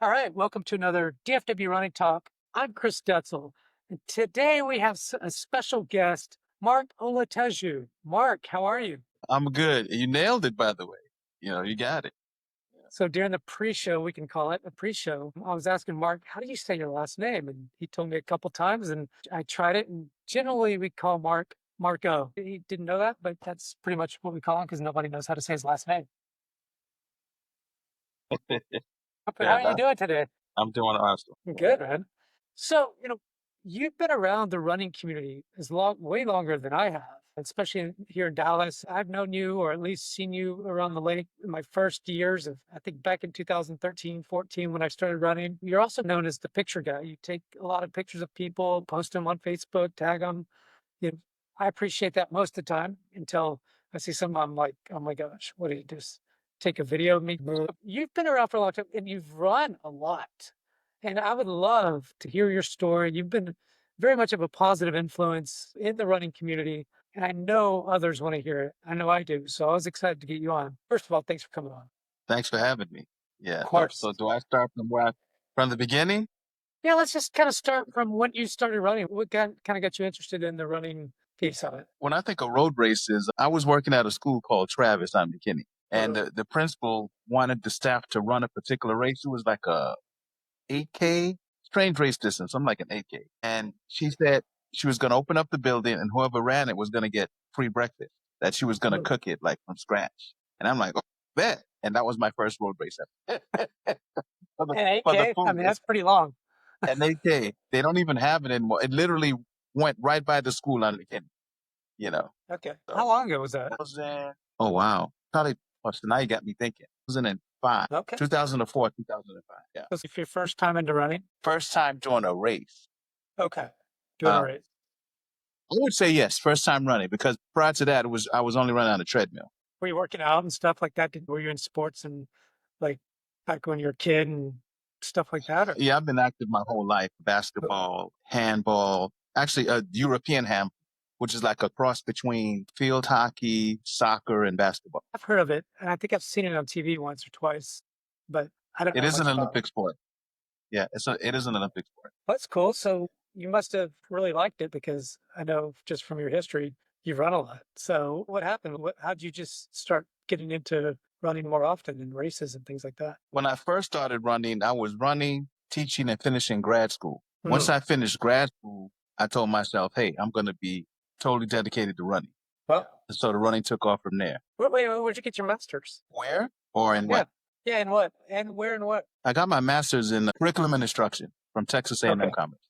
All right, welcome to another DFW Running Talk. I'm Chris Detzel, and today we have a special guest, Mark Olateju. Mark, how are you? I'm good. You nailed it, by the way. You got it. So during the pre-show, we can call it a pre-show, I was asking Mark, how do you say your last name? And he told me a couple times, and I tried it. And generally, we call Mark Marco. He didn't know that, but that's pretty much what we call him because nobody knows how to say his last name. But how Yeah, are you doing today? I'm doing awesome. Good, man. So, you've been around the running community way longer than I have, especially here in Dallas. I've known you or at least seen you around the lake in my first years of, I think back in 2013, 14, when I started running. You're also known as the picture guy. You take a lot of pictures of people, post them on Facebook, tag them. You know, I appreciate that most of the time until I see some, I'm like, oh my gosh, what did you just take a video of me? You've been around for a long time and you've run a lot. And I would love to hear your story. You've been very much of a positive influence in the running community. And I know others want to hear it. I know I do. So I was excited to get you on. First of all, thanks for coming on. Thanks for having me. Yeah. Of So, course. so do I start from the beginning? Yeah, let's just kind of start from when you started running. What kind of got you interested in the running piece of it? When I think of road races, I was working at a school called Travis on McKinney, and Uh, the principal wanted the staff to run a particular race. It was like a 8K, strange race distance, something like an 8K. And she said she was going to open up the building, and whoever ran it was going to get free breakfast. That she was going to cook it like from scratch. And I'm like, oh, bet. And that was my first road race ever. And For the 8K, I food. mean, that's pretty long. And they don't even have it anymore. It literally went right by the school on McKinney, you know. Okay. How So long ago was that? that was oh wow. Probably so now you got me thinking. 2005. Okay. 2004, 2005. Yeah. This is your first time into running? First time doing a race. Okay. Doing a Uh, race. I would say yes, first time running because prior to that I was only running on a treadmill. Were you working out and stuff like that? Were you in sports and like back when you were a kid and stuff like that? Or Yeah, I've been active my whole life. Basketball, handball, actually European handball, which is like a cross between field hockey, soccer, and basketball. I've heard of it, and I think I've seen it on TV once or twice, but I don't It know is an much about it. Olympic sport. Yeah, it is an Olympic sport. That's cool. So you must have really liked it because I know just from your history, you've run a lot. So what happened? How'd you just start getting into running more often in races and things like that? When I first started running, I was running, teaching, and finishing grad school. Once Mm. I finished grad school, I told myself, hey, I'm going to be totally dedicated to running. Well, And so the running took off from there. where'd you get your master's? Where or in Yeah. what? Yeah, and what? And where and what? I got my master's in curriculum and instruction from Texas A&M Okay. Commerce.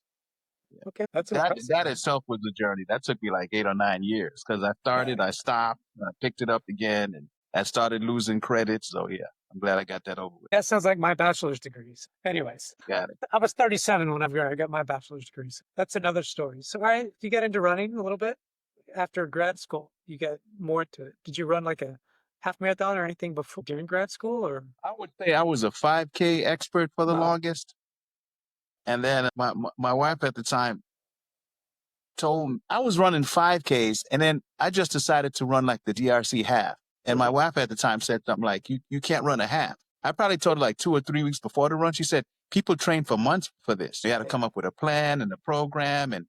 Okay. That's That impressive. that itself was a journey. That took me like 8 or 9 years because I started, I stopped, I picked it up again, and I started losing credits. So yeah, I'm glad I got that over with. That sounds like my bachelor's degrees. Anyways, Got it. I was 37 whenever I got my bachelor's degrees. That's another story. So, all right, you got into running a little bit after grad school. You got more into it. Did you run like a half marathon or anything before during grad school? Or I would say I was a 5K expert for the wow, longest, and then my wife at the time told me I was running 5Ks, and then I just decided to run like the DRC half. And my wife at the time said something like, "You can't run a half." I probably told her like 2 or 3 weeks before the run. She said, "People train for months for this. You had to come up with a plan and a program and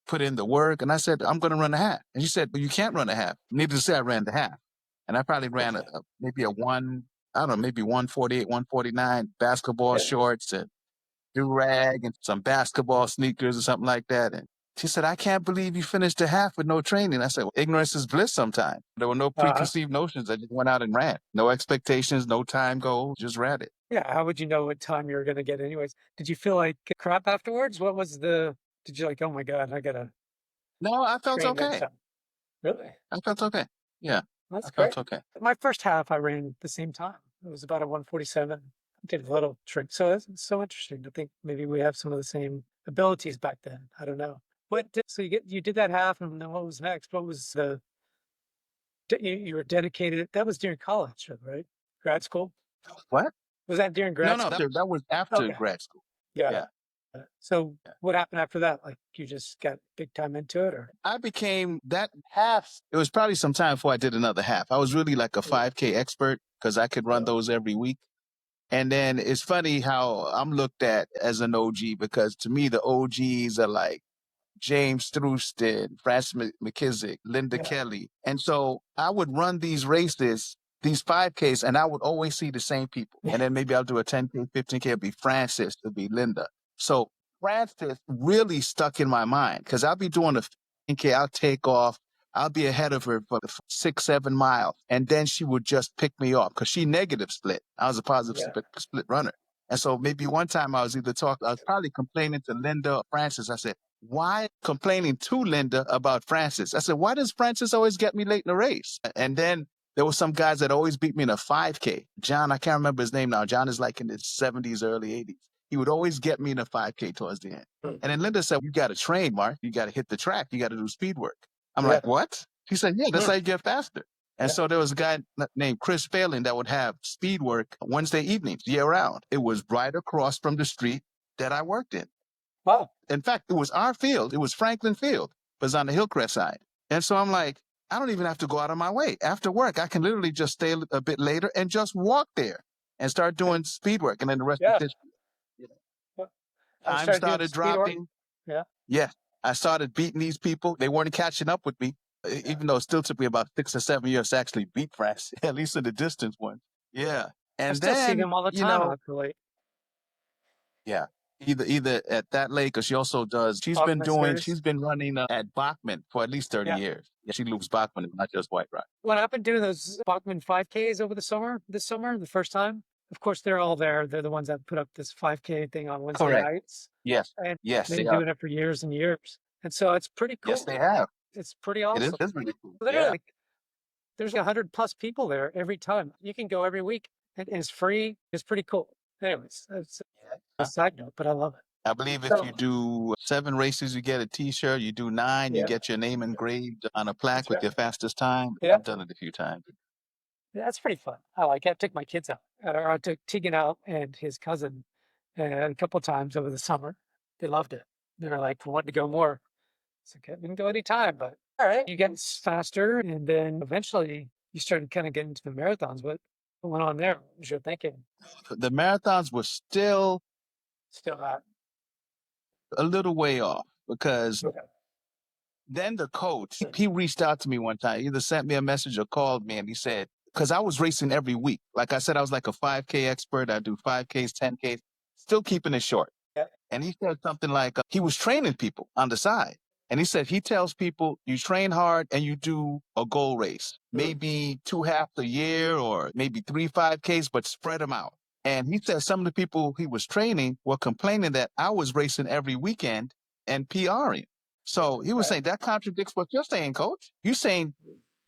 put in the work." And I said, "I'm going to run a half." And she said, "But you can't run a half." Needless to say, I ran the half, and I probably ran maybe a one. I don't know, maybe 148, 149, basketball shorts and do rag and some basketball sneakers or something like that. And she said, "I can't believe you finished a half with no training." I said, well, ignorance is bliss sometimes. There were no uh, preconceived notions. I just went out and ran. No expectations, no time goals, just ran it. yeah, how would you know what time you were going to get anyways? Did you feel like crap afterwards? Did you like, oh my God, I got to No, I felt train next okay. time? Really? I felt okay. Yeah, That's I great. felt okay. My first half, I ran the same time. It was about a 147. I did a little trick. So that's so interesting. I think maybe we have some of the same abilities back then. I don't know. So you did that half, and then what was next? What was you were dedicated? That was during college, right? Grad school. What? Was that during No, grad no, school? that was after Okay, grad school. got it. Yeah. So Yeah. what happened after that? Like you just got big time into it, or I became that half. It was probably some time before I did another half. I was really like a 5K expert because I could run those every week. And then it's funny how I'm looked at as an OG because to me, the OGs are like James Thruston, Francis McKissick, Linda Kelly. And so I would run these races, these 5Ks, and I would always see the same people. And then maybe I'll do a 10K, 15K, it'll be Francis, it'll be Linda. So Francis really stuck in my mind because I'll be doing a 15K, I'll take off. I'll be ahead of her for 6, 7 miles. And then she would just pick me off because she negative split. I was a positive split runner. And so maybe one time I was probably complaining to Linda or Francis. I said, why complaining to Linda about Francis? I said, why does Francis always get me late in the race? And then there were some guys that always beat me in a 5K. John, I can't remember his name now. John is like in his 70s, early 80s. He would always get me in a 5K towards the end. And then Linda said, you got to train, Mark. You got to hit the track. You got to do speed work. I'm like, what? She said, yeah, that's how you get faster. And so there was a guy named Chris Failing that would have speed work Wednesday evenings, year round. It was right across from the street that I worked in. Wow. In fact, it was our field. It was Franklin Field. It was on the Hillcrest side. And so I'm like, I don't even have to go out of my way. After work, I can literally just stay a bit later and just walk there and start doing speed work. And then the rest of this time started dropping. Yeah. I started beating these people. They weren't catching up with me, even though it still took me about 6 or 7 years to actually beat France, at least in the distance one. Yeah. And I still see them all the time, actually. Yeah. Either at that lake, or she also does. She's been running at Bachman for at least 30 years. Yeah, she loops Bachman, not just White Rock. When I've been doing those Bachman 5Ks over the summer, the first time, of course, they're all there. They're the ones that put up this 5K thing on Wednesday nights. Yes. And yes. they've been doing it for years and years. And so it's pretty cool. Yes, they have. It's pretty awesome. It is really cool. Literally, there's 100+ people there every time. You can go every week and it's free. It's pretty cool. Anyways, that's a side note, but I love it. I believe if you do 7 races, you get a T-shirt. You do 9, you get your name engraved on a plaque with your fastest time. I've done it a few times. That's pretty fun. I like it. I took my kids out. Or I took Tegan out and his cousin a couple times over the summer. They loved it. They were like, wanting to go more. It's okay, we can go anytime, but all right. You get faster, and then eventually you started kind of getting into the marathons. What went on there? What was your thinking? The marathons were still not a little way off because then the coach, he reached out to me one time, either sent me a message or called me, and he said, because I was racing every week. Like I said, I was like a 5K expert. I do 5Ks, 10Ks, still keeping it short. And he said something like, he was training people on the side. And he said, he tells people, you train hard and you do a goal race, maybe 2 halves a year or maybe 3 5Ks, but spread them out. And he said some of the people he was training were complaining that I was racing every weekend and PRing. So he was saying that contradicts what you're saying, coach. You're saying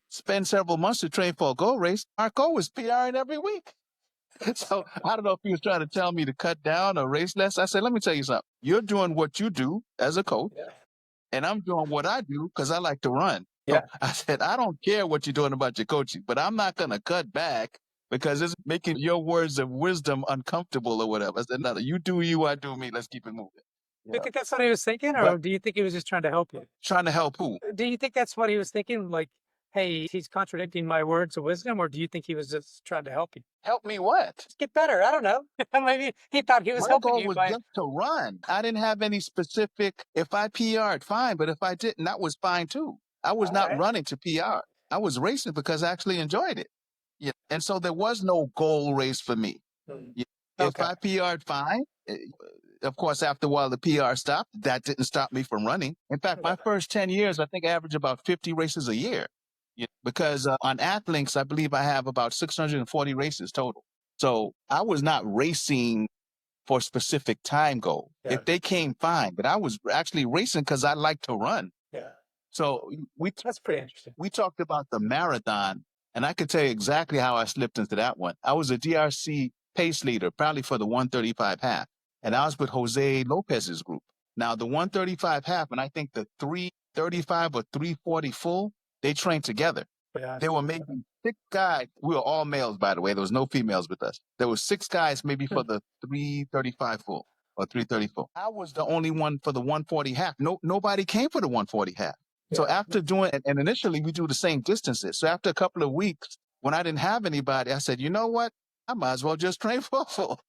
spend several months to train for a goal race. Marco was PRing every week. So I don't know if he was trying to tell me to cut down or race less. I said, let me tell you something. You're doing what you do as a coach, and I'm doing what I do because I like to run. So I said, I don't care what you're doing about your coaching, but I'm not going to cut back because it's making your words of wisdom uncomfortable or whatever. I said, no, you do you, I do me. Let's keep it moving. Do you think that's what he was thinking, or do you think he was just trying to help you? Trying to help who? Do you think that's what he was thinking? Like, hey, he's contradicting my words of wisdom, or do you think he was just trying to help you? Help me what? Just get better. I don't know. Maybe he thought he was helping you. My goal was just to run. I didn't have any specific, if I PR'd, fine, but if I didn't, that was fine too. I was not running to PR. I was racing because I actually enjoyed it. Yeah. And so there was no goal race for me. If I PR'd, fine. Of course, after a while, the PR stopped. That didn't stop me from running. In fact, my first 10 years, I think I averaged about 50 races a year. Because on Athlinks, I believe I have about 640 races total. So I was not racing for a specific time goal. If they came, fine. But I was actually racing because I like to run. So that's pretty interesting. We talked about the marathon, and I could tell you exactly how I slipped into that one. I was a DRC pace leader, probably for the 135 half. And I was with Jose Lopez's group. Now, the 135 half, and I think the 335 or 340 full, they trained together. There were maybe 6 guys. We were all males, by the way. There was no females with us. There were 6 guys maybe for the 335 full or 330 full. I was the only one for the 140 half. Nobody came for the 140 half. So after doing, and initially we do the same distances. So after a couple of weeks, when I didn't have anybody, I said, you know what? I might as well just train for a full.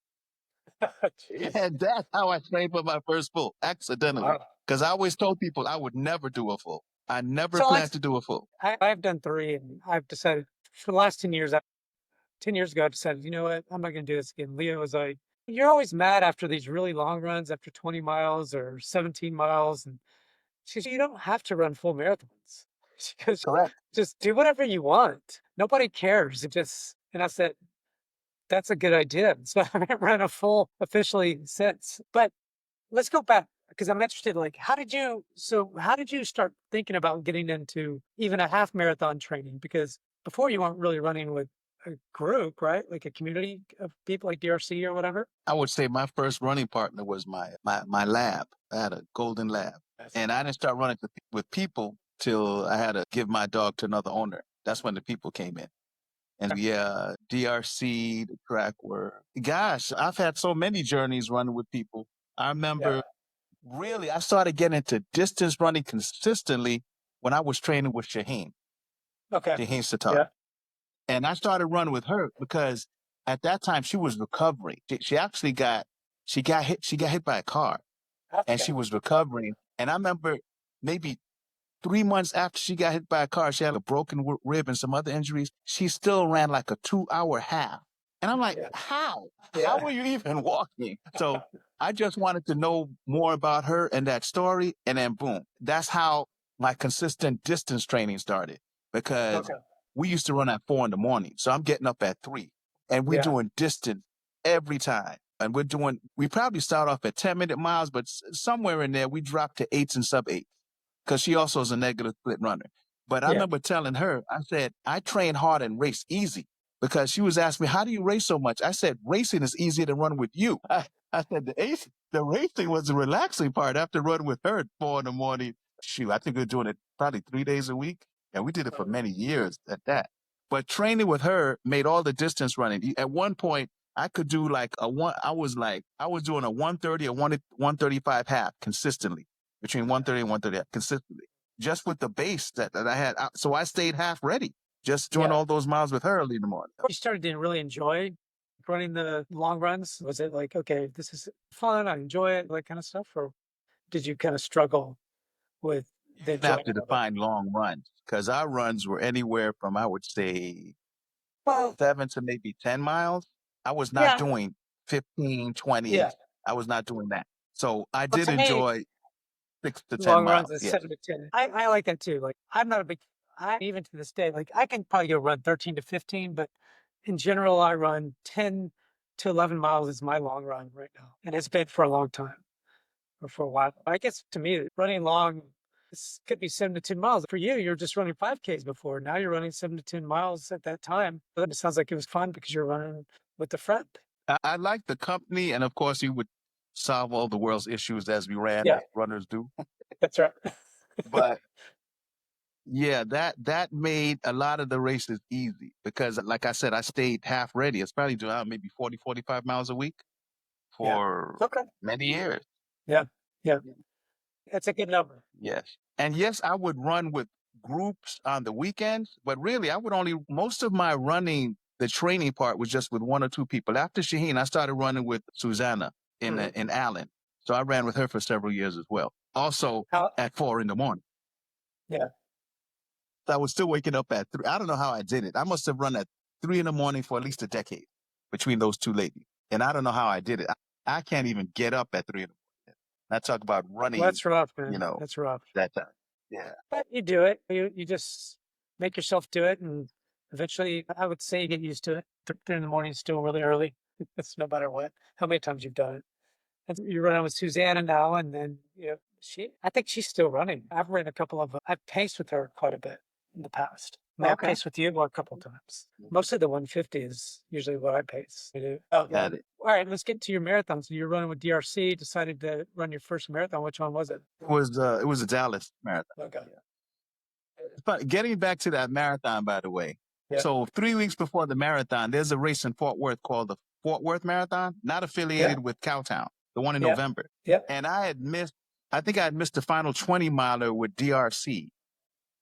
Jeez. And that's how I trained for my first full, accidentally. Wow. Because I always told people I would never do a full. I never So like planned to do a full. I've done 3 and I've decided for the last 10 years, 10 years ago, I decided, you know what, I'm not going to do this again. Leah was like, you're always mad after these really long runs, after 20 miles or 17 miles. And she said, you don't have to run full marathons. She goes, Correct. just do whatever you want. Nobody cares. It just, and I said, that's a good idea. So I haven't run a full officially since. But let's go back because I'm interested. Like, how did you start thinking about getting into even a half marathon training? Because before you weren't really running with a group, right? Like a community of people like DRC or whatever. I would say my first running partner was my lab. I had a golden lab. And I didn't start running with people till I had to give my dog to another owner. That's when the people came in. And yeah, DRC, the track were, gosh, I've had so many journeys running with people. I remember really, I started getting into distance running consistently when I was training with Shaheen Okay. Satar. Yeah. And I started running with her because at that time she was recovering. She actually she got hit by a car and she was recovering. And I remember maybe 3 months after she got hit by a car, she had a broken rib and some other injuries. She still ran like a 2-hour half. And I'm like, how? How were you even walking? So I just wanted to know more about her and that story. And then boom, that's how my consistent distance training started because we used to run at 4 a.m. So I'm getting up at 3 and we're doing distance every time. And we probably start off at 10-minute miles, but somewhere in there we drop to 8s and sub-8s because she also is a negative split runner. But I remember telling her, I said, I train hard and race easy because she was asking me, how do you race so much? I said, racing is easier than run with you. I said, the racing was the relaxing part after running with her at 4 a.m. Shoot, I think we were doing it probably 3 days a week. And we did it for many years at that. But training with her made all the distance running. At one point, I could do I was doing a 130 or 135 half consistently, between 130 and 130 consistently, just with the base that I had. So I stayed half ready, just doing all those miles with her early in the morning. You started to really enjoy running the long runs. Was it like, okay, this is fun, I enjoy it, that kind of stuff? Or did you kind of struggle with the You have to enjoyment of it? define long runs because our runs were anywhere from, I would say, Well, 7 to maybe 10 miles. I was not doing 15, 20. yeah. I was not doing that. So I But did to me, enjoy 6 to 10 long runs miles. is Yes. 7 to 10. I like that too. Like I'm not a big, even to this day, like I can probably go run 13 to 15, but in general, I run 10 to 11 miles is my long run right now. And it's been for a long time or for a while. I guess to me, running long, this could be 7 to 10 miles. For you, you're just running 5Ks before. Now you're running 7 to 10 miles at that time. But it sounds like it was fun because you're running with a friend. I like the company. And of course, you would solve all the world's issues as we ran, as runners do. That's right. But yeah, that made a lot of the races easy because, like I said, I stayed half ready. It's probably doing maybe 40, 45 miles a week for many years. Yeah. Yeah. That's a good number. Yes. And yes, I would run with groups on the weekends, but really most of my running, the training part was just with 1 or 2 people. After Shaheen, I started running with Susanna in Allen. So I ran with her for several years as well. Also at 4 a.m. Yeah. I was still waking up at 3. I don't know how I did it. I must have run at 3 a.m. for at least a decade between those 2 ladies. And I don't know how I did it. I can't even get up at 3 a.m. I talk about running. Well, that's rough, man. That's rough. That time. Yeah. But you do it. You just make yourself do it. And eventually, I would say you get used to it. 3 in the morning is still really early. That's no matter what, how many times you've done it. And you're running with Susanna now. And then, I think she's still running. I've ran I've paced with her quite a bit in the past. I've paced with you a couple of times. Mostly the 150 is usually what I pace. Got it. All right, let's get to your marathon. So you're running with DRC, decided to run your first marathon. Which one was it? It was a Dallas marathon. Okay. But getting back to that marathon, by the way. Yeah. So 3 weeks before the marathon, there's a race in Fort Worth called the Fort Worth Marathon, not affiliated with Cowtown, the one in November. Yeah. And I think I had missed the final 20 miler with DRC.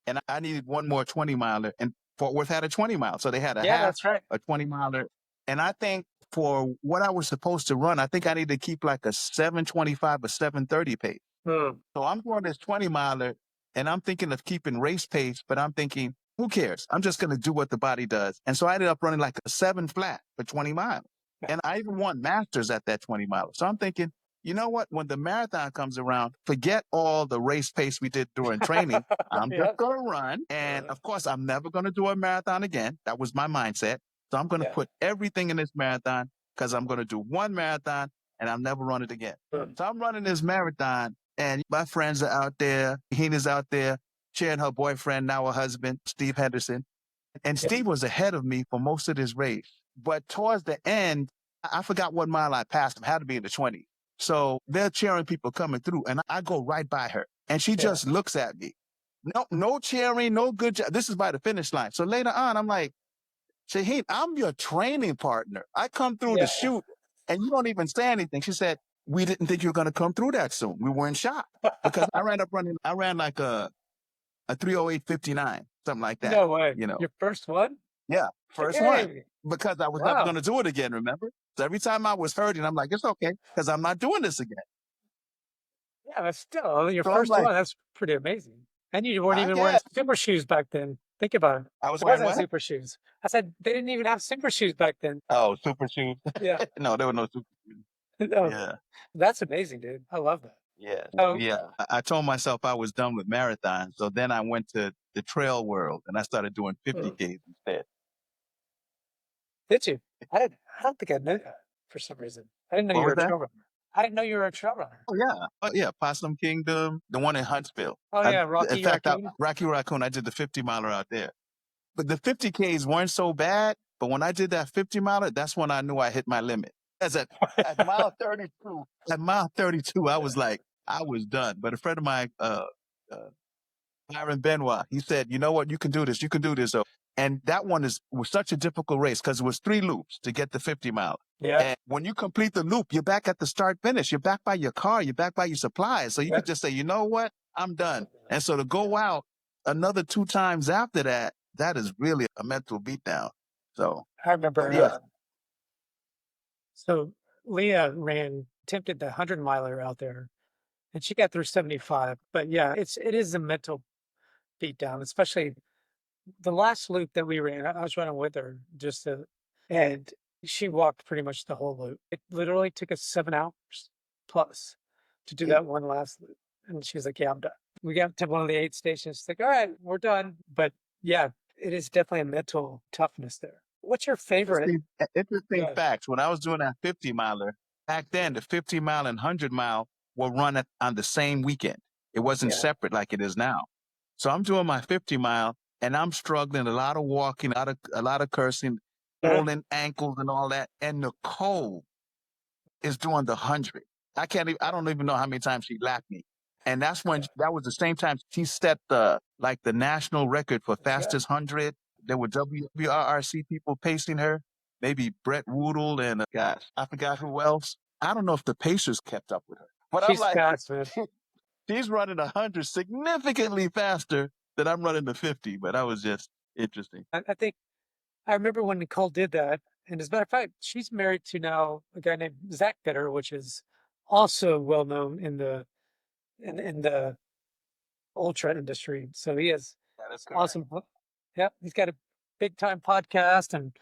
And I needed one more 20 miler, and Fort Worth had a 20 mile. So they had a half, that's right. a 20 miler, And I think for what I was supposed to run, I think I need to keep like a 7:25 or 7:30 pace. Hmm. So I'm going this 20 miler and I'm thinking of keeping race pace, but I'm thinking, who cares? I'm just going to do what the body does. And so I ended up running like a 7 flat for 20 miles. And I even won masters at that 20 miler. So I'm thinking, you know what? When the marathon comes around, forget all the race pace we did during training. I'm Yeah. just going to run. And of course, I'm never going to do a marathon again. That was my mindset. So I'm going to Yeah. put everything in this marathon because I'm going to do one marathon and I'll never run it again. Hmm. So I'm running this marathon and my friends are out there. Heena's out there sharing her boyfriend, now her husband, Steve Henderson. And Yeah. Steve was ahead of me for most of this race. But towards the end, I forgot what mile I passed him, had to be in the 20. So they're cheering people coming through, and I go right by her. And she Yeah. just looks at me. No cheering, no good job. This is by the finish line. So later on, I'm like, Shaheen, I'm your training partner. I come through Yeah. the shoot, and you don't even say anything. She said, we didn't think you were going to come through that soon. We were in shock because I ran like a 3:08:59, something like that, No way. you know. Your first one? Yeah, first one. Hey. Because I was never Wow. going to do it again, remember? So every time I was hurting, I'm like, it's okay, because I'm not doing this again. Yeah, but still, your So I'm first like, one, that's pretty amazing. And you weren't I even wearing guess super shoes back then. Think about it. I was It wearing wasn't what? super shoes. I said they didn't even have super shoes back then. Oh, super shoes. Yeah. No, there were no super shoes. No, Yeah. that's amazing, dude. I love that. Yeah. So, Yeah. I told myself I was done with marathons. So then I went to the trail world and I started doing mm, 50Ks instead. did you? I don't think I knew that for some reason. I didn't know What you were was a that? trail runner. I didn't know you were a trail runner. Oh, yeah. Oh, yeah. Possum Kingdom, the one in Huntsville. Oh I, yeah, in Rocky fact, Raccoon. Rocky Raccoon, I did the 50 miler out there. But the 50Ks weren't so bad. But when I did that 50 miler, that's when I knew I hit my limit. As at mile 32, I was like, I was done. But a friend of mine, uh, Byron Benoit, he said, you know what, you can do this. You can do this. So, and that one was such a difficult race because it was 3 loops to get the 50 mile. Yeah. And when you complete the loop, you're back at the start finish. You're back by your car. You're back by your supplies. So you Yeah. could just say, you know what, I'm done. And so to go out another 2 times after that, that is really a mental beatdown. So, I remember. yeah. So Leah attempted the 100 miler out there, and she got through 75. But yeah, it is a mental beatdown, especially the last loop that we ran. I was running with her and she walked pretty much the whole loop. It literally took us 7 hours plus to do that one last loop. And she was like, yeah, I'm done. We got to one of the 8 stations. She's like, all right, we're done. But yeah, it is definitely a mental toughness there. What's your favorite? Interesting Yeah. facts. When I was doing that 50 miler, back then, the 50 mile and 100 mile were run on the same weekend. It wasn't Yeah. separate like it is now. So I'm doing my 50 mile and I'm struggling, a lot of walking, a lot of cursing, swollen ankles and all that. And Nicole is doing the 100. I don't even know how many times she lapped me. And that was the same time she set the national record for fastest 100. There were WRRC people pacing her, maybe Brett Woodle and gosh, I forgot who else. I don't know if the Pacers kept up with her. But I'm She's like, fast, man. she's running 100 significantly faster than I'm running the 50. But that was just interesting. I think I remember when Nicole did that. And as a matter of fact, she's married to now a guy named Zach Bitter, which is also well known in the ultra industry. So he is That is awesome. Yeah, he's got a big time podcast and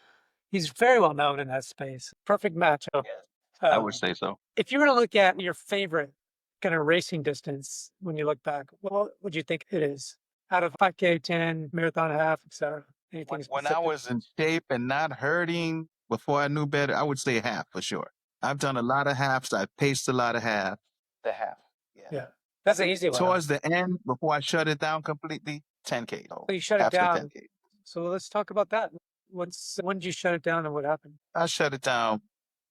he's very well known in that space. Perfect matchup. Yes, I Uh, would say so. if you were to look at your favorite kind of racing distance when you look back, what would you think it is out of 5K, 10, marathon, half, etc.? Anything When I specific? was in shape and not hurting before I knew better, I would say half for sure. I've done a lot of halves. I've paced a lot of halves. The half. Yeah. Yeah, that's an easy one. Towards the end, before I shut it down completely, 10K. So you shut it Half the down. 10K. So let's talk about that. When did you shut it down and what happened? I shut it down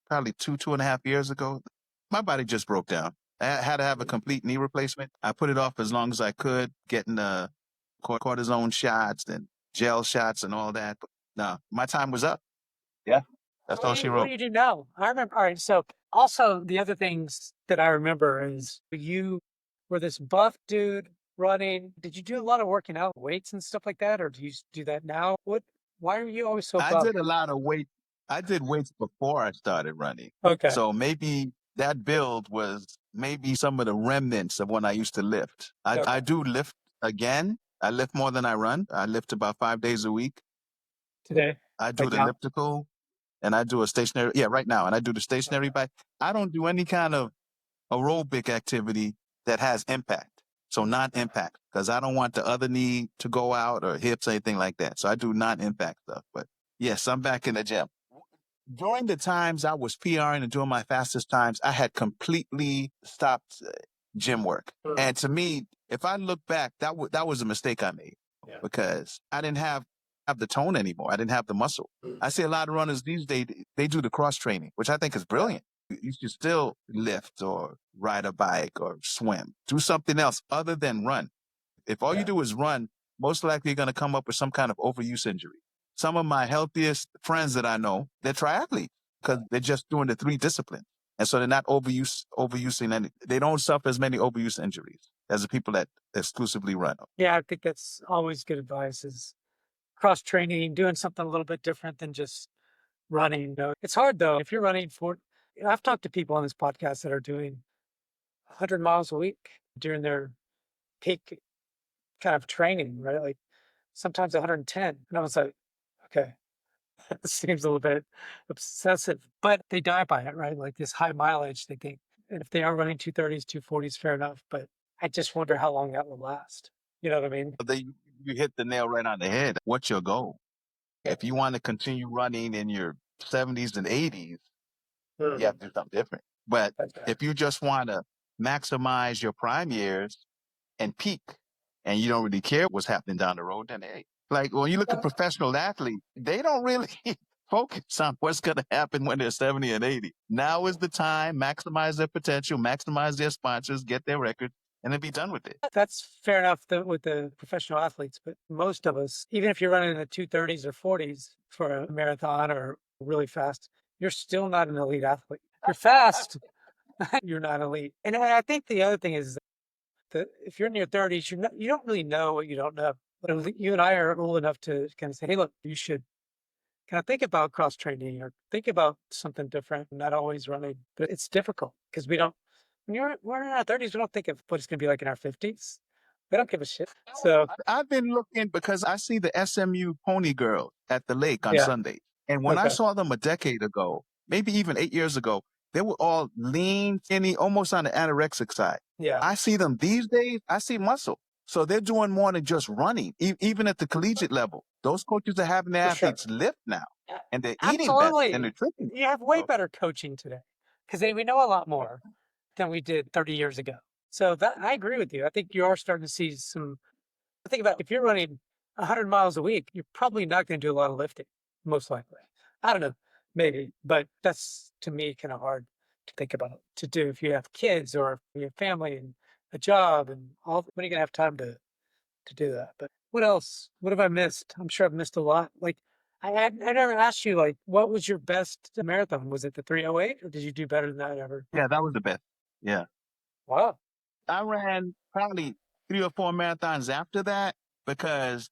probably 2.5 years ago. My body just broke down. I had to have a complete knee replacement. I put it off as long as I could, getting the cortisone shots and gel shots and all that. But no, my time was up. Yeah, that's all she What wrote. do you do now? I remember. All right. So also the other things that I remember is you were this buff dude running. Did you do a lot of working out, weights and stuff like that, or do you do that now? Why are you always so I buff? did a lot of weight. I did weights before I started running. Okay. So maybe that build was maybe some of the remnants of when I used to lift. I Okay. do lift again. I lift more than I run. I lift about 5 days a week. Today, I do right the now. elliptical and I do a stationary. Yeah, right now. And I do the stationary bike. I don't do any kind of aerobic activity that has impact. So non-impact, because I don't want the other knee to go out or hips, anything like that. So I do non-impact stuff. But yes, I'm back in the gym. During the times I was PRing and doing my fastest times, I had completely stopped gym work. And to me, if I look back, that was a mistake I made because I didn't have the tone anymore. I didn't have the muscle. I see a lot of runners these days, they do the cross training, which I think is brilliant. You should still lift or ride a bike or swim. Do something else other than run. If all you do is run, most likely you're going to come up with some kind of overuse injury. Some of my healthiest friends that I know, they're triathletes because they're just doing the three disciplines. And so they're not overusing any, they don't suffer as many overuse injuries as the people that exclusively run. Yeah, I think that's always good advice is cross training, doing something a little bit different than just running. It's hard though. If you're running for, I've talked to people on this podcast that are doing 100 miles a week during their peak kind of training, right? Like sometimes 110. And I was like, okay, it seems a little bit obsessive, but they die by it, right? Like this high mileage, they think. And if they are running 230s, 240s, fair enough. But I just wonder how long that will last. You know what I mean? You hit the nail right on the head. What's your goal? If you want to continue running in your 70s and 80s, you have to do something different. But if you just want to maximize your prime years and peak, and you don't really care what's happening down the road, then hey, like when you look at professional athletes, they don't really focus on what's going to happen when they're 70 and 80. Now is the time, maximize their potential, maximize their sponsors, get their record, and then be done with it. That's fair enough with the professional athletes, but most of us, even if you're running in the 230s or 40s for a marathon or really fast, you're still not an elite athlete. You're fast, you're not elite. And I think the other thing is that if you're in your 30s, you don't really know what you don't know. But you and I are old enough to kind of say, hey, look, you should kind of think about cross training or think about something different, not always running. But it's difficult because we don't, we're in our 30s, we don't think of what it's going to be like in our 50s. We don't give a shit. So, I've been looking because I see the SMU Pony Girls at the lake on yeah. Sunday. And when I Okay. saw them a decade ago, maybe even 8 years ago, they were all lean, skinny, almost on the anorexic side. Yeah. I see them these days, I see muscle. So they're doing more than just running, even at the collegiate level. Those coaches are having their For sure. athletes lift now, and they're eating better and they're Absolutely. drinking. You have way better coaching today because we know a lot more than we did 30 years ago. So that I agree with you. I think you are starting to see some. Think about if you're running 100 miles a week, you're probably not going to do a lot of lifting, most likely. I don't know, maybe, but that's to me kind of hard to think about to do if you have kids or if you have family and a job and all. When are you going to have time to do that? But what else? What have I missed? I'm sure I've missed a lot. Like I never asked you like what was your best marathon? Was it the 308 or did you do better than that ever? Yeah, that was the best. Yeah. Wow. I ran probably 3 or 4 marathons after that because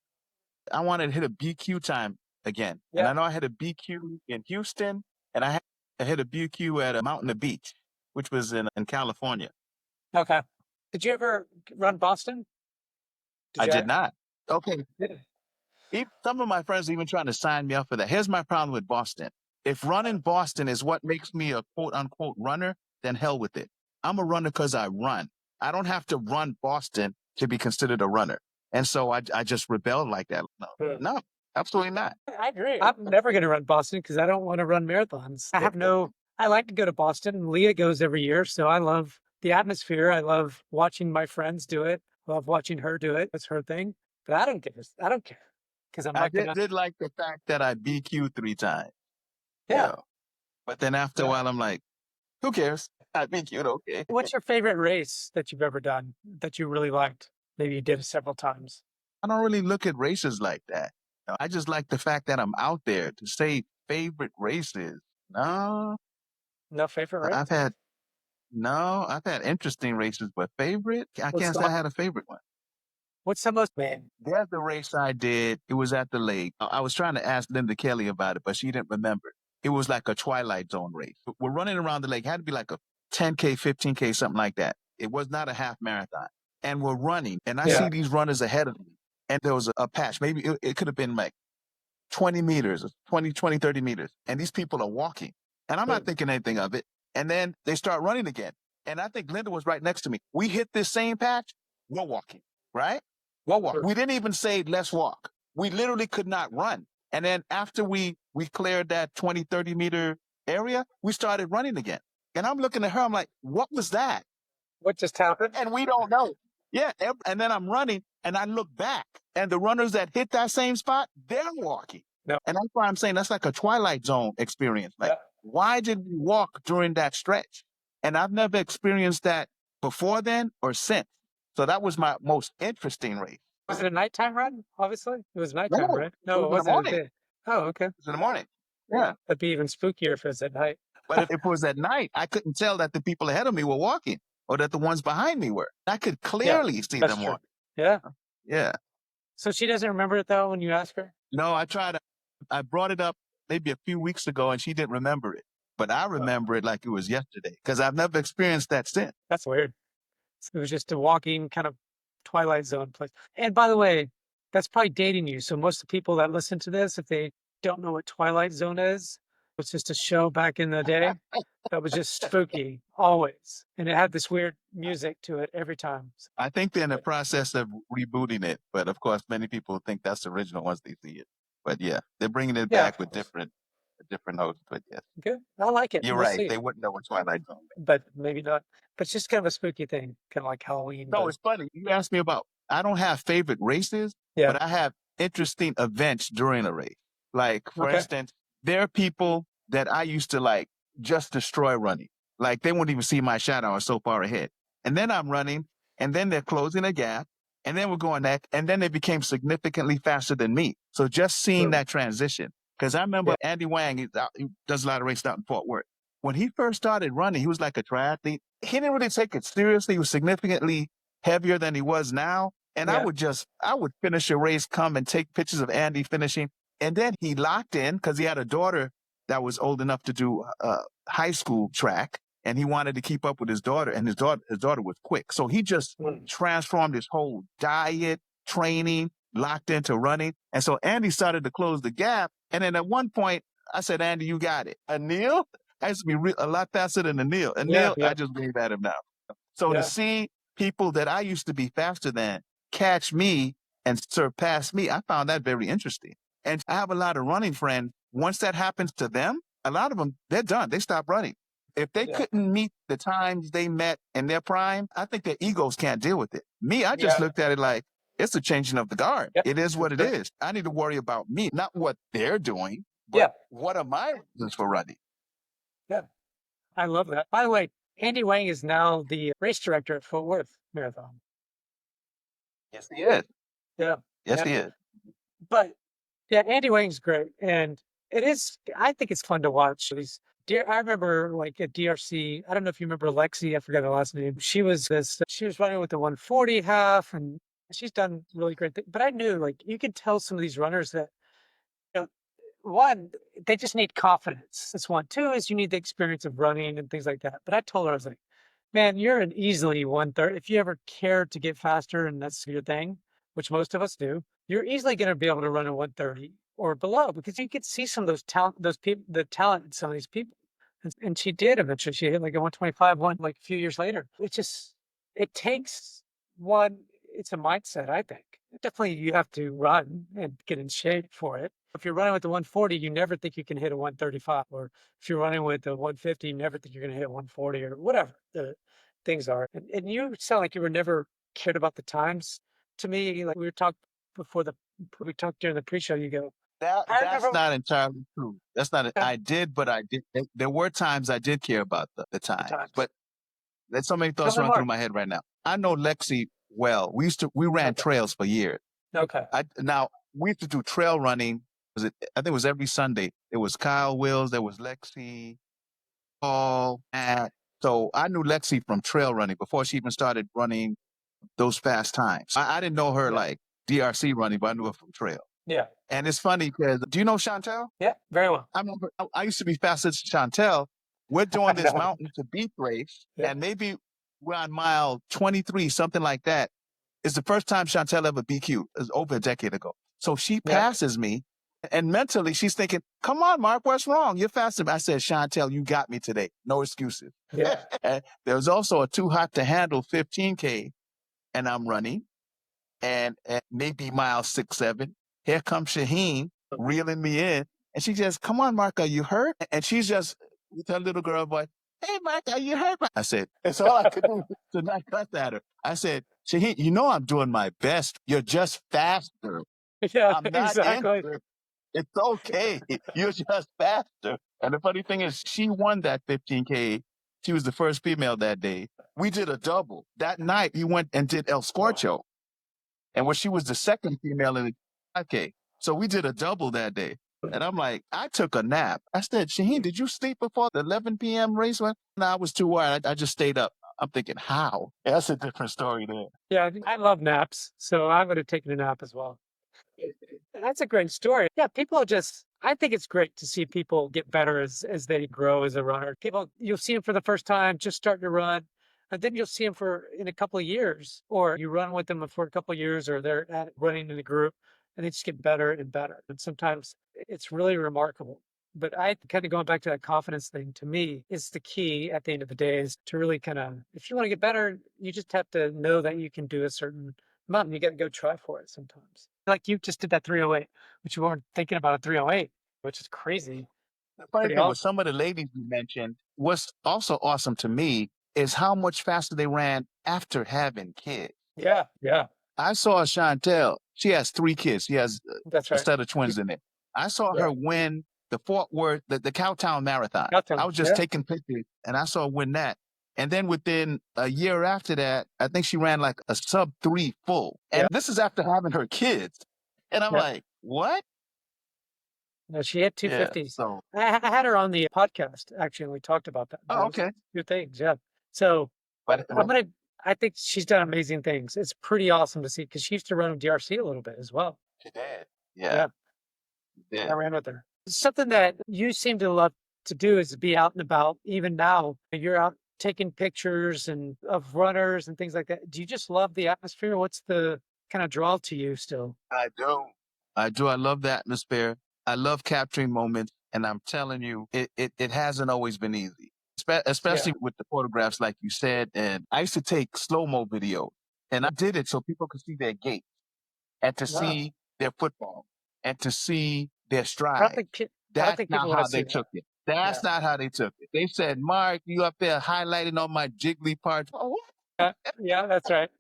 I wanted to hit a BQ time again. And Yeah. I know I hit a BQ in Houston and I hit a BQ at a Mountain of Beach, which was in California. Okay. Did you ever run Boston? I Did did you? not. Okay. Yeah. Some of my friends are even trying to sign me up for that. Here's my problem with Boston. If running Boston is what makes me a quote unquote runner, then hell with it. I'm a runner because I run. I don't have to run Boston to be considered a runner. And so I just rebelled like that. No, absolutely not. I agree. I'm never going to run Boston because I don't want to run marathons. I like to go to Boston. Leah goes every year. So I love the atmosphere. I love watching my friends do it. I love watching her do it. It's her thing. But I don't care. I don't care because I'm I not going did, to. did like the fact that I BQ 3 times. Yeah. Yeah. But then after a while, I'm like, who cares? I BQ'd, okay. What's your favorite race that you've ever done that you really liked? Maybe you did it several times. I don't really look at races like that. I just like the fact that I'm out there to say favorite races. No, No favorite race? I've had I've had interesting races, but favorite, I What's can't say the I had a favorite one. what's the most man? There's the race I did. It was at the lake. I was trying to ask Linda Kelly about it, but she didn't remember. it was like a Twilight Zone race. We're running around the lake. It had to be like a 10K, 15K, something like that. It was not a half marathon. And we're running, and I see these runners ahead of me. And there was a patch. Maybe it could have been like 20 meters, 30 meters. And these people are walking. And I'm not thinking anything of it. And then they start running again. And I think Linda was right next to me. We hit this same patch. We're walking, right? We're walking. We didn't even say, let's walk. We literally could not run. And then after we cleared that 20, 30 meter area, we started running again. And I'm looking at her. I'm like, what was that? What just happened? And we don't know. Yeah. And then I'm running and I look back and the runners that hit that same spot, they're walking. No. And that's why I'm saying that's like a Twilight Zone experience. Like, why did we walk during that stretch? And I've never experienced that before then or since. So that was my most interesting race. Was it a nighttime run? Obviously, it was nighttime, No, right? No, it was in the wasn't. morning. Oh, okay. It was in the morning. Yeah. That'd be even spookier if it was at night. But if it was at night, I couldn't tell that the people ahead of me were walking or that the ones behind me were. I could clearly see them walking. Yeah. Yeah. So she doesn't remember it though when you ask her? No, I brought it up maybe a few weeks ago and she didn't remember it. But I remember it like it was yesterday because I've never experienced that since. That's weird. It was just a walking kind of Twilight Zone place. And by the way, that's probably dating you. So most of the people that listen to this, if they don't know what Twilight Zone is, it's just a show back in the day that was just spooky always. And it had this weird music to it every time. I think they're in the process of rebooting it. But of course, many people think that's the original once they see it. But yeah, they're bringing it back with different notes. But yes. Good. I like it. You're right. They wouldn't know what Twilight Zone is. But maybe not. But it's just kind of a spooky thing, kind of like Halloween. No, it's funny. You asked me about, I don't have favorite races, but I have interesting events during a race. Like, for instance, there are people that I used to like just destroy running. Like, they wouldn't even see my shadow. I was so far ahead. And then I'm running, and then they're closing a gap, and then we're going back, and then they became significantly faster than me. So just seeing that transition. Because I remember Andy Wang, he does a lot of races out in Fort Worth. When he first started running, he was like a triathlete. He didn't really take it seriously. He was significantly heavier than he was now. And I would finish a race, come and take pictures of Andy finishing. And then he locked in because he had a daughter that was old enough to do high school track. And he wanted to keep up with his daughter. And his daughter was quick. So he just transformed his whole diet, training, locked into running. And so Andy started to close the gap. And then at one point, I said, Andy, you got it. Anil? I used to be a lot faster than Anil. Anil, I just wave at him now. So to see people that I used to be faster than catch me and surpass me, I found that very interesting. And I have a lot of running friends. Once that happens to them, a lot of them, they're done. They stop running. If they couldn't meet the times they met in their prime, I think their egos can't deal with it. Me, I just looked at it like, it's a changing of the guard. It is what it is. I need to worry about me, not what they're doing, but what are my reasons for running? Yeah, I love that. By the way, Andy Wang is now the race director at Fort Worth Marathon. Yes, he is. Yeah. Yes, he is. But yeah, Andy Wang's great. And it is, I think it's fun to watch these. I remember like at DRC, I don't know if you remember Lexi, I forgot her last name. She was running with the 140 half and she's done really great things. But I knew like you could tell some of these runners that, you know, one, they just need confidence. That's one. Two is you need the experience of running and things like that. But I told her, I was like, man, you're an easily 130. If you ever care to get faster and that's your thing, which most of us do, you're easily going to be able to run a 130 or below because you could see some of the talent in some of these people. And she did eventually. She hit like a 125 one like a few years later. It takes one, it's a mindset, I think. Definitely you have to run and get in shape for it. If you're running with the 140, you never think you can hit a 135. Or if you're running with the 150, you never think you're going to hit 140 or whatever the things are. And you sound like you were never cared about the times. To me, like we talked during the pre-show, you go, that's not entirely true. That's not, I did, but I did. There were times I did care about the times. But there's so many thoughts running through my head right now. I know Lexi well. We ran trails for years. Okay. Now, we used to do trail running. I think it was every Sunday. There was Kyle Wills, there was Lexi, Paul, Matt. So I knew Lexi from trail running before she even started running those fast times. I didn't know her like DRC running, but I knew her from trail. Yeah. And it's funny because, do you know Chantel? Yeah. Very well. I remember I used to be faster than Chantel. We're doing I this know. mountain to beat race, Yeah. and maybe we're on mile 23, something like that. It's the first time Chantel ever BQ. It was over a decade ago. So she Yeah. passes me, and mentally she's thinking, "Come on, Mark, what's wrong? You're faster." I said, "Chantel, you got me today. No excuses." Yeah. And there was also a too hot to handle 15K, and I'm running, and at maybe mile 6, 7, here comes Shaheen reeling me in. And she just, "Come on, Mark, are you hurt?" And she's just with her little girl voice, "Hey, Mark, are you hurt?" I said, it's all I could do to not cuss at her. I said, "Shaheen, you know I'm doing my best. You're just faster. Yeah. I'm not Exactly. injured. It's okay. You're just faster." And the funny thing is, she won that 15K. She was the first female that day. We did a double. That night, we went and did El Scorcho. And she was the second female in the 5K. So we did a double that day. And I'm like, I took a nap. I said, "Shaheen, did you sleep before the 11 p.m. race went?" No, I was too wired. I just stayed up. I'm thinking, how? That's a different story there. Yeah. I love naps. So I would have taken a nap as well. That's a great story. Yeah, people just I think it's great to see people get better as they grow as a runner. People you'll see them for the first time just starting to run, and then you'll see them for in a couple of years, or you run with them for a couple of years, or they're at running in a group, and they just get better and better. And sometimes it's really remarkable. But I kind of going back to that confidence thing to me is the key at the end of the day is to really kind of if you want to get better, you just have to know that you can do a certain amount and you got to go try for it sometimes. Like you just did that 308, which you weren't thinking about a 308, which is crazy. The funny Pretty thing with awesome. some of the ladies you mentioned, what's also awesome to me is how much faster they ran after having kids. Yeah, yeah, I saw Chantel. She has 3 kids. She has that's a right. set of twins in it. I saw Yeah, her win the Fort Worth, the Cowtown Marathon. I Cowtown. was just Yeah, taking pictures, and I saw her win that. And then within a year after that, I think she ran like a sub 3 full. yeah, And this is after having her kids. And I'm yeah. like, what? No, she hit Yeah. 250s. So, I had her on the podcast actually, and we talked about that. oh, Those okay. two things. Yeah. So I'm But gonna. I think she's done amazing things. It's pretty awesome to see because she used to run with DRC a little bit as well. she did. Yeah, Yeah, she I did. ran with her. Something that you seem to love to do is be out and about. Even now, you're out taking pictures and of runners and things like that. Do you just love the atmosphere? What's the kind of draw to you still? I do. I do. I love the atmosphere. I love capturing moments. And I'm telling you, it hasn't always been easy, Yeah. especially with the photographs, like you said. And I used to take slow mo video, and I did it so people could see their gait and to Wow. see their football and to see their I don't stride. think I don't That's think not people want how to see they that. took it. That's Yeah. not how they took it. They said, "Mark, you up there highlighting on my jiggly parts." Oh, what? Yeah, that's right.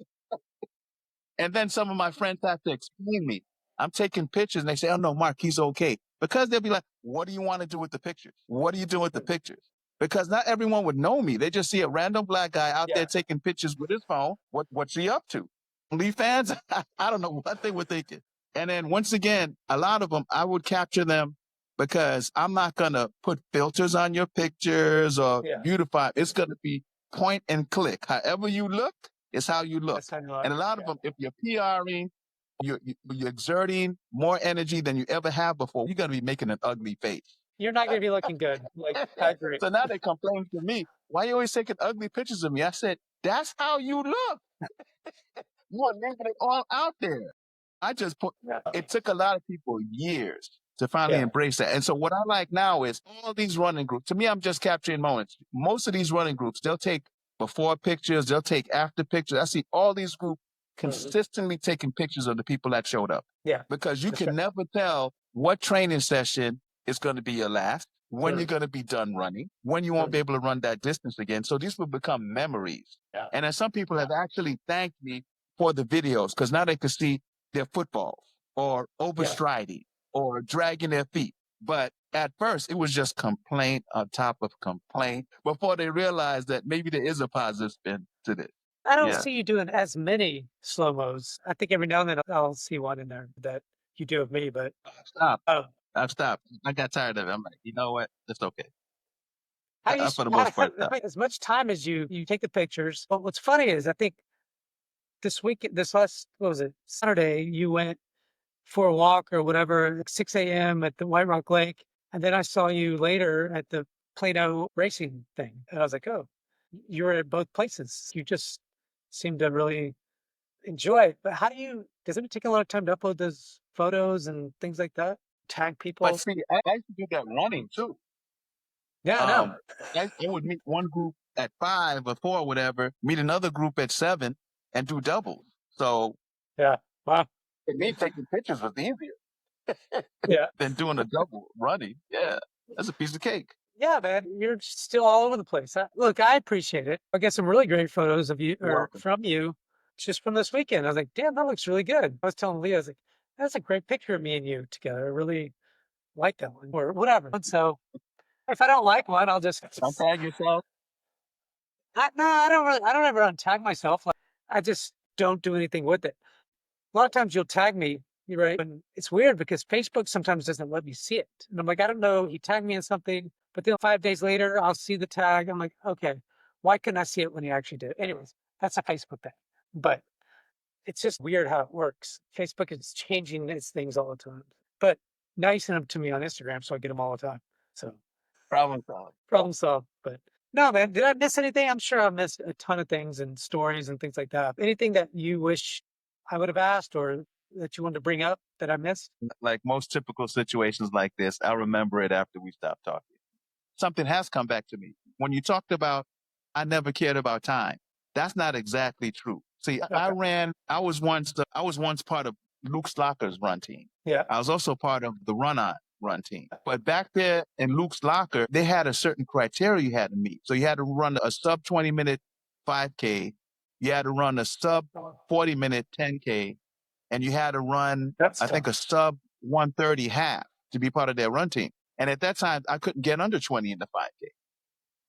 And then some of my friends have to explain me. I'm taking pictures and they say, "Oh no, Mark, he's okay." Because they'll be like, "What do you want to do with the pictures? What are you doing with the pictures?" Because not everyone would know me. They just see a random black guy out there Yeah. taking pictures with his phone. What's he up to? Lee fans? I don't know what they were thinking. And then once again, a lot of them, I would capture them because I'm not gonna put filters on your pictures or Yeah. beautify. It's gonna be point and click. However you look is how you look. That's how you And look. a lot of Yeah. them, if you're PRing, you're exerting more energy than you ever have before, you're going to be making an ugly face. You're not gonna be looking good. Like I agree. So now they complain to me, "Why you always taking ugly pictures of me?" I said, "That's how you look. You are leaving it all out there." I just put, Yeah. it took a lot of people years to finally Yeah. embrace that. And so what I like now is all these running groups. To me, I'm just capturing moments. Most of these running groups, they'll take before pictures, they'll take after pictures. I see all these groups Mhm. consistently taking pictures of the people that showed up Yeah. because you That's can right. never tell what training session is going to be your last, when you're Mhm. going to be done running, when you won't be Mhm. able to run that distance again. So these will become memories. Yeah. And then some people have actually thanked me for the videos because now they can see their footballs or Yeah. overstriding or dragging their feet. But at first, it was just complaint on top of complaint before they realized that maybe there is a positive spin to this. I don't Yeah. see you doing as many slow mos. I think every now and then I'll see one in there that you do of me, but I've stopped. oh, I've stopped. I got tired of it. I'm like, you know what? It's okay. how do you For the most part, I mean, as much time as you take the pictures. But what's funny is I think this last what was it Saturday you went for a walk or whatever at 6 a.m. at the White Rock Lake. And then I saw you later at the Plano racing thing. And I was like, oh, you're at both places. You just seem to really enjoy it. But doesn't it take a lot of time to upload those photos and things like that? Tag But people? see, I used to do that running too. Yeah, I know. Um, I would meet one group at 5 or 4 or whatever, meet another group at 7 and do doubles. So Yeah. Wow. for me, taking pictures was easier Yeah. than doing a double running. Yeah, that's a piece of cake. Yeah, man, you're still all over the place. Look, I appreciate it. I get some really great photos of you You're or welcome. from you just from this weekend. I was like, damn, that looks really good. I was telling Leah, I was like, that's a great picture of me and you together. I really like that one or whatever. And so if I don't like one, I'll just, Don't tag yourself. no, I don't ever untag myself. Like, I just don't do anything with it. A lot of times you'll tag me, you're right? And it's weird because Facebook sometimes doesn't let me see it. And I'm like, I don't know, he tagged me in something, but then 5 days later, I'll see the tag. I'm like, okay, why couldn't I see it when he actually did? Anyways, that's a Facebook thing. But it's just weird how it works. Facebook is changing its things all the time. But now you send them to me on Instagram, so I get them all the time. So Problem solved. problem solved. But no, man, did I miss anything? I'm sure I missed a ton of things and stories and things like that. Anything that you wish I would have asked or that you wanted to bring up that I missed? Like most typical situations like this, I'll remember it after we stop talking. Something has come back to me. When you talked about, I never cared about time. That's not exactly true. See, Okay. I was once part of Luke Slocker's run team. Yeah. I was also part of the Run On run team. But back there in Luke's locker, they had a certain criteria you had to meet. So you had to run a sub 20-minute 5K. You had to run a sub 40-minute 10K. And you had to run, That's I think, tough. a sub 130 half to be part of their run team. And at that time, I couldn't get under 20 in the 5K.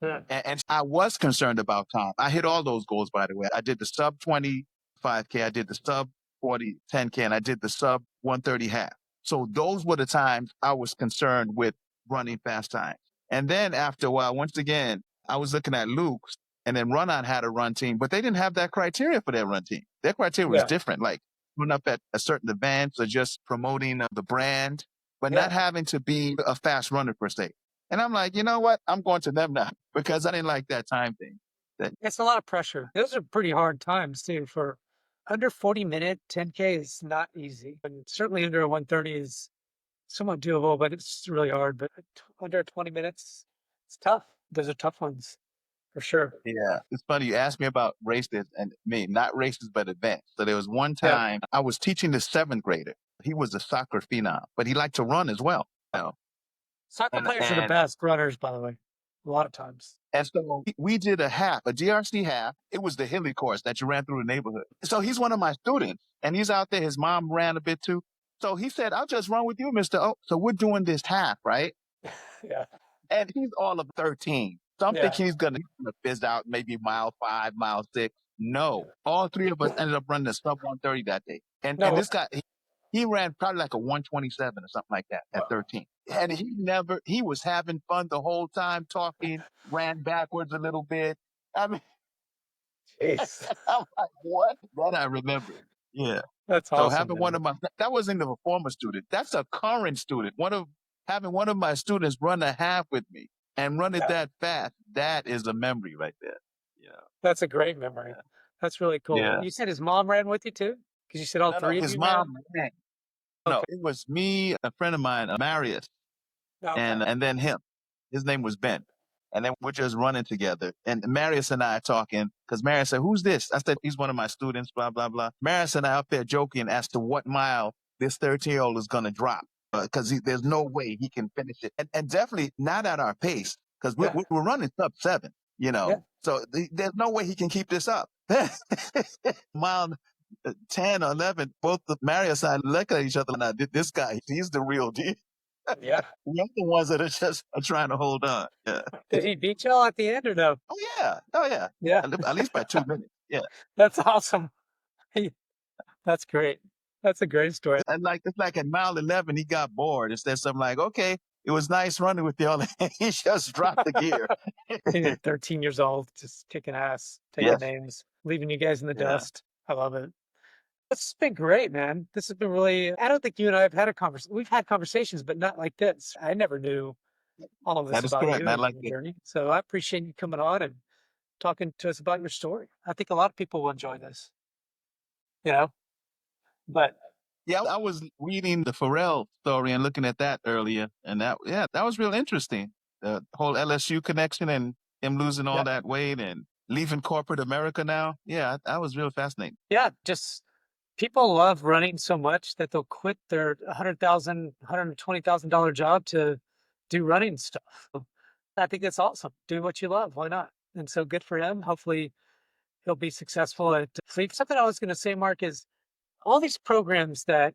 Yeah. And I was concerned about time. I hit all those goals, by the way. I did the sub 20 5K, I did the sub 40 10K, and I did the sub 130 half. So those were the times I was concerned with running fast times. And then after a while, once again, I was looking at Luke's, and then Run On had a run team, but they didn't have that criteria for their run team. Their criteria was Yeah. different, like run up at a certain events or just promoting the brand, but not Yeah. having to be a fast runner per se. And I'm like, you know what? I'm going to them now because I didn't like that time thing. That It's a lot of pressure. Those are pretty hard times too. For under 40-minute 10K is not easy. And certainly under a 130 is somewhat doable, but it's really hard. But under 20 minutes, it's tough. Those are tough ones for sure. Yeah, it's funny. You asked me about races and me, not races, but events. So there was one Yeah. time I was teaching the 7th grader. He was a soccer phenom, but he liked to run as well. You know? Soccer And, players are the and, best runners, by the way, a lot of times. and so we did a half, a DRC half. It was the hilly course that you ran through the neighborhood. So he's one of my students and he's out there. His mom ran a bit too. So he said, I'll just run with you, Mr. O. So we're doing this half, right? Yeah. And he's all of 13. So I'm Yeah. thinking he's gonna fizz out maybe mile 5, mile 6. No, all 3 of us ended up running a sub 130 that day. And No. this guy, he ran probably like a 127 or something like that at 13. And he was having fun the whole time, talking, ran backwards a little bit. I mean, Jeez. I'm like, what? That I remember. Yeah. That's So awesome, having one man. of that wasn't a former student. That's a current student. Having one of my students run a half with me and run it Yeah. that fast, that is a memory right there. Yeah. That's a great memory. That's really cool. Yeah. You said his mom ran with you too? Because you said all No, no, three of his you ran? mom ran. No, Okay. it was me, a friend of mine, Marius, Okay. and then him. His name was Ben. And then we're just running together. And Marius and I are talking because Marius said, who's this? I said, he's one of my students, blah, blah, blah. Marius and I up there joking as to what mile this 13-year-old is going to drop because there's no way he can finish it. And definitely not at our pace because Yeah. we're running sub 7, you know. Yeah. So there's no way he can keep this up. Mile 10 or 11, both Marius and I look at each other and I did this guy. He's the real deal. Yeah. We're the ones that are trying to hold on. Yeah. Did he beat y'all at the end or no? Oh yeah. Oh yeah. Yeah. At least by 2 minutes. Yeah. That's awesome. That's great. That's a great story. And it's like at mile 11, he got bored and said something like, "Okay, it was nice running with y'all." He just dropped the gear. He's 13 years old, just kicking ass, taking Yes. names, leaving you guys in the Yeah. dust. I love it. This has been great, man. This has been really, I don't think you and I have had a conversation. We've had conversations, but not like this. I never knew all of this That is about correct. you I and like your it. journey. So I appreciate you coming on and talking to us about your story. I think a lot of people will enjoy this, you know, but Yeah, I was reading the Pharrell story and looking at that earlier, and that was real interesting. The whole LSU connection and him losing all yeah, that weight and leaving corporate America now. Yeah, that was real fascinating. yeah, just people love running so much that they'll quit their $120,000 job to do running stuff. I think that's awesome. Do what you love. Why not? And so good for him. Hopefully he'll be successful at sleep. Something I was going to say, Mark, is all these programs that,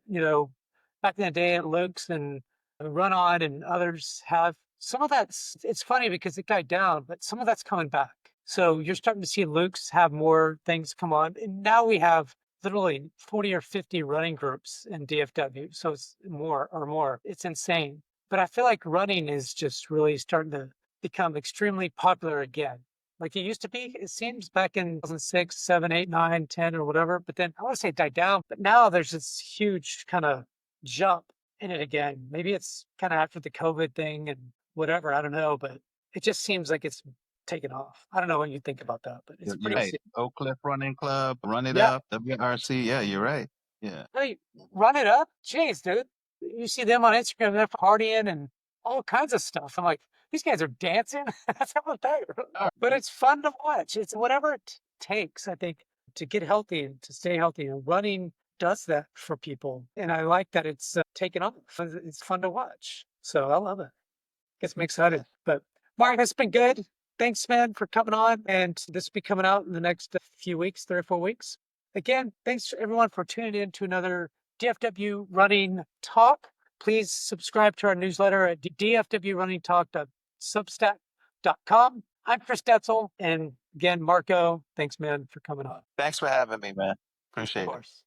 back in the day at Luke's and Run On and others have, some of that's, it's funny because it died down, but some of that's coming back. So you're starting to see Luke's have more things come on. And now we have literally 40 or 50 running groups in DFW. So it's more or more. It's insane. But I feel like running is just really starting to become extremely popular again. Like it used to be, it seems back in 2006, 7, 8, 9, 10, or whatever. But then I want to say it died down. But now there's this huge kind of jump in it again. Maybe it's kind of after the COVID thing and whatever. I don't know. But it just seems like it's taken off. I don't know what you think about that, but it's You're pretty right. sick. Oak Cliff Running Club, Run It Yeah. Up, WRC. Yeah, you're right. Yeah. I mean, run it up. Jeez, dude. You see them on Instagram, they're partying and all kinds of stuff. I'm like, these guys are dancing. That's how they All but it's fun to watch. It's whatever it takes, I think, to get healthy and to stay healthy. And running does that for people. And I like that it's taken off. It's fun to watch. So I love it. Gets me excited. But Mark, it's been good. Thanks, man, for coming on. And this will be coming out in the next few weeks, 3 or 4 weeks. Again, thanks everyone for tuning in to another DFW Running Talk. Please subscribe to our newsletter at dfwrunningtalk.substack.com. I'm Chris Detzel. And again, Marco, thanks, man, for coming on. Thanks for having me, man. Of Appreciate it. course.